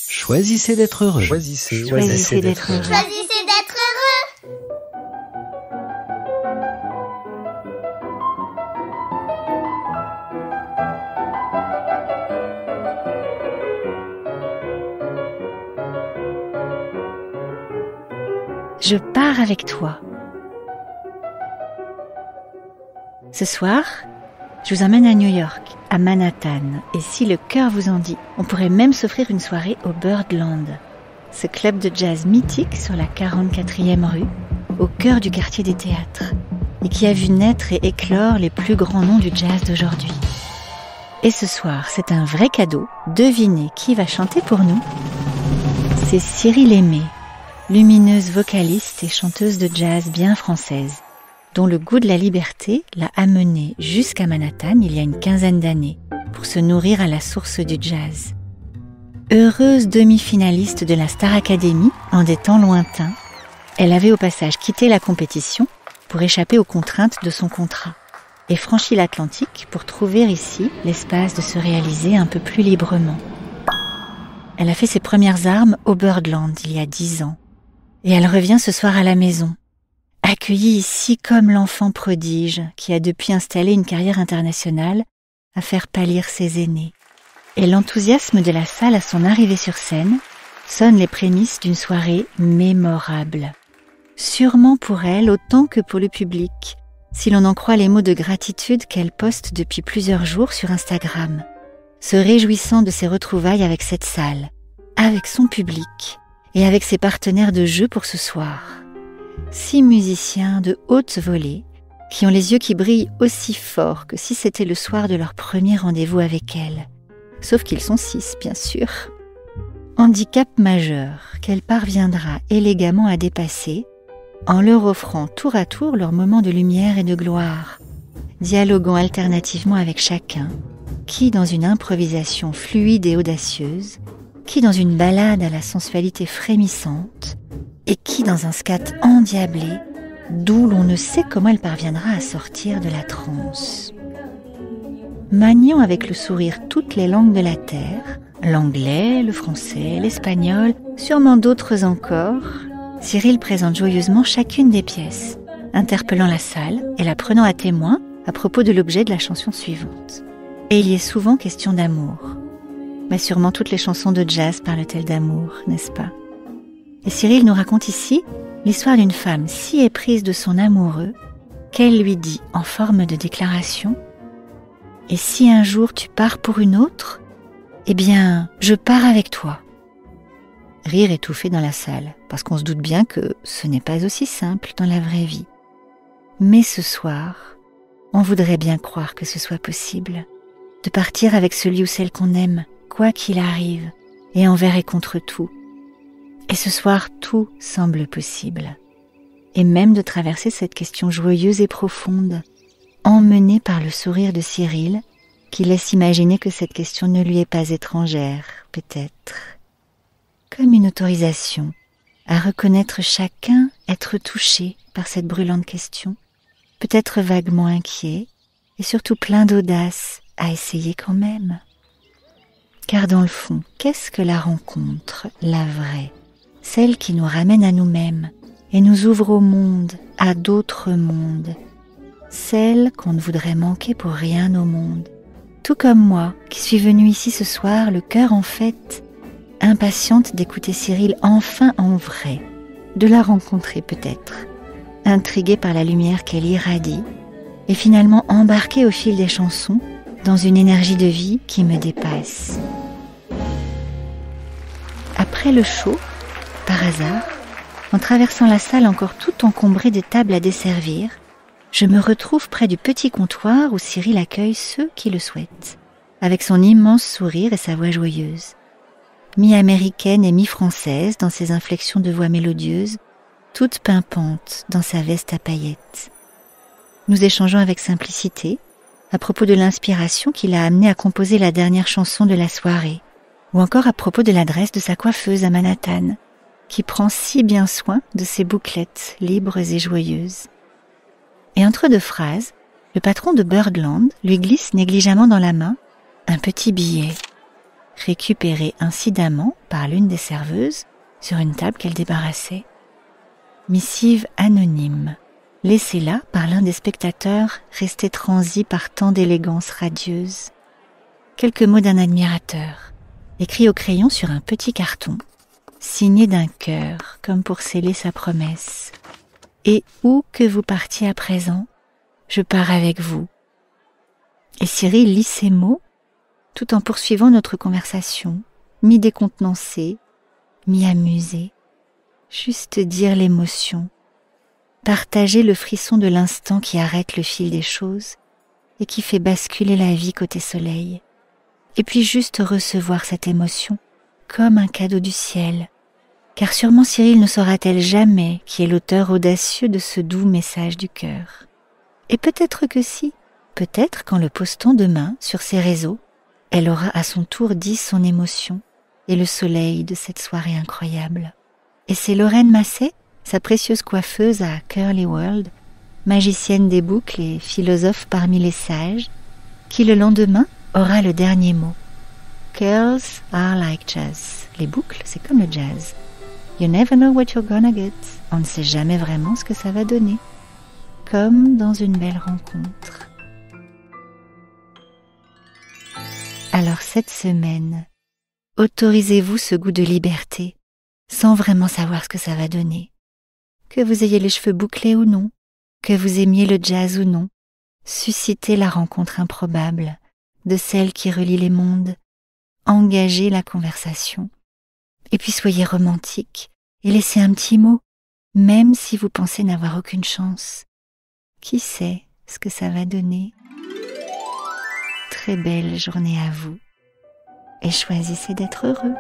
Choisissez d'être heureux. Choisissez d'être heureux. Choisissez d'être heureux. Je pars avec toi. Ce soir, je vous emmène à New York, à Manhattan. Et si le cœur vous en dit, on pourrait même s'offrir une soirée au Birdland, ce club de jazz mythique sur la 44e rue, au cœur du quartier des théâtres, et qui a vu naître et éclore les plus grands noms du jazz d'aujourd'hui. Et ce soir, c'est un vrai cadeau. Devinez qui va chanter pour nous? C'est Cyril Aimé, lumineuse vocaliste et chanteuse de jazz bien française, dont le goût de la liberté l'a amenée jusqu'à Manhattan il y a une quinzaine d'années pour se nourrir à la source du jazz. Heureuse demi-finaliste de la Star Academy en des temps lointains, elle avait au passage quitté la compétition pour échapper aux contraintes de son contrat et franchi l'Atlantique pour trouver ici l'espace de se réaliser un peu plus librement. Elle a fait ses premières armes au Birdland il y a 10 ans et elle revient ce soir à la maison, accueillie ici comme l'enfant prodige qui a depuis installé une carrière internationale à faire pâlir ses aînés. Et l'enthousiasme de la salle à son arrivée sur scène sonne les prémices d'une soirée mémorable. Sûrement pour elle autant que pour le public, si l'on en croit les mots de gratitude qu'elle poste depuis plusieurs jours sur Instagram, se réjouissant de ses retrouvailles avec cette salle, avec son public et avec ses partenaires de jeu pour ce soir. 6 musiciens de haute volée qui ont les yeux qui brillent aussi fort que si c'était le soir de leur premier rendez-vous avec elle. Sauf qu'ils sont 6, bien sûr. Handicap majeur qu'elle parviendra élégamment à dépasser en leur offrant tour à tour leur moment de lumière et de gloire, dialoguant alternativement avec chacun, qui dans une improvisation fluide et audacieuse, qui dans une ballade à la sensualité frémissante, et qui dans un scat endiablé, d'où l'on ne sait comment elle parviendra à sortir de la transe. Maniant avec le sourire toutes les langues de la terre, l'anglais, le français, l'espagnol, sûrement d'autres encore, Cyril présente joyeusement chacune des pièces, interpellant la salle et la prenant à témoin à propos de l'objet de la chanson suivante. Et il y est souvent question d'amour. Mais sûrement toutes les chansons de jazz parlent-elles d'amour, n'est-ce pas? Et Cyril nous raconte ici l'histoire d'une femme si éprise de son amoureux qu'elle lui dit en forme de déclaration « Et si un jour tu pars pour une autre, eh bien, je pars avec toi. » Rire étouffé dans la salle, parce qu'on se doute bien que ce n'est pas aussi simple dans la vraie vie. Mais ce soir, on voudrait bien croire que ce soit possible, de partir avec celui ou celle qu'on aime, quoi qu'il arrive, et envers et contre tout. Et ce soir, tout semble possible. Et même de traverser cette question joyeuse et profonde, emmenée par le sourire de Cyril, qui laisse imaginer que cette question ne lui est pas étrangère, peut-être. Comme une autorisation à reconnaître chacun être touché par cette brûlante question, peut-être vaguement inquiet, et surtout plein d'audace à essayer quand même. Car dans le fond, qu'est-ce que la rencontre, la vraie, celle qui nous ramène à nous-mêmes et nous ouvre au monde, à d'autres mondes, celle qu'on ne voudrait manquer pour rien au monde. Tout comme moi, qui suis venue ici ce soir, le cœur en fête, impatiente d'écouter Cyril enfin en vrai, de la rencontrer peut-être, intriguée par la lumière qu'elle irradie, et finalement embarquée au fil des chansons dans une énergie de vie qui me dépasse. Après le show, par hasard, en traversant la salle encore tout encombrée de tables à desservir, je me retrouve près du petit comptoir où Cyril accueille ceux qui le souhaitent, avec son immense sourire et sa voix joyeuse. Mi-américaine et mi-française dans ses inflexions de voix mélodieuses, toute pimpante dans sa veste à paillettes. Nous échangeons avec simplicité à propos de l'inspiration qui l'a amené à composer la dernière chanson de la soirée, ou encore à propos de l'adresse de sa coiffeuse à Manhattan, qui prend si bien soin de ses bouclettes libres et joyeuses. Et entre deux phrases, le patron de Birdland lui glisse négligemment dans la main un petit billet. récupérée incidemment par l'une des serveuses sur une table qu'elle débarrassait. Missive anonyme, laissée là par l'un des spectateurs resté transi par tant d'élégance radieuse. Quelques mots d'un admirateur, écrits au crayon sur un petit carton, signé d'un cœur comme pour sceller sa promesse. Et où que vous partiez à présent, je pars avec vous. Et Cyril lit ces mots tout en poursuivant notre conversation, mi-décontenancé, mi-amusé. Juste dire l'émotion, partager le frisson de l'instant qui arrête le fil des choses et qui fait basculer la vie côté soleil. Et puis juste recevoir cette émotion comme un cadeau du ciel, car sûrement Cyril ne saura-t-elle jamais qui est l'auteur audacieux de ce doux message du cœur. Et peut-être que si, peut-être qu'en le postant demain sur ses réseaux, elle aura à son tour dit son émotion et le soleil de cette soirée incroyable. Et c'est Lorraine Masset, sa précieuse coiffeuse à Curly World, magicienne des boucles et philosophe parmi les sages, qui le lendemain aura le dernier mot. Curls are like jazz. Les boucles, c'est comme le jazz. You never know what you're gonna get. On ne sait jamais vraiment ce que ça va donner. Comme dans une belle rencontre. Alors cette semaine, autorisez-vous ce goût de liberté, sans vraiment savoir ce que ça va donner. Que vous ayez les cheveux bouclés ou non, que vous aimiez le jazz ou non, suscitez la rencontre improbable de celle qui relie les mondes, engagez la conversation. Et puis soyez romantique et laissez un petit mot, même si vous pensez n'avoir aucune chance. Qui sait ce que ça va donner? Très belle journée à vous et choisissez d'être heureux.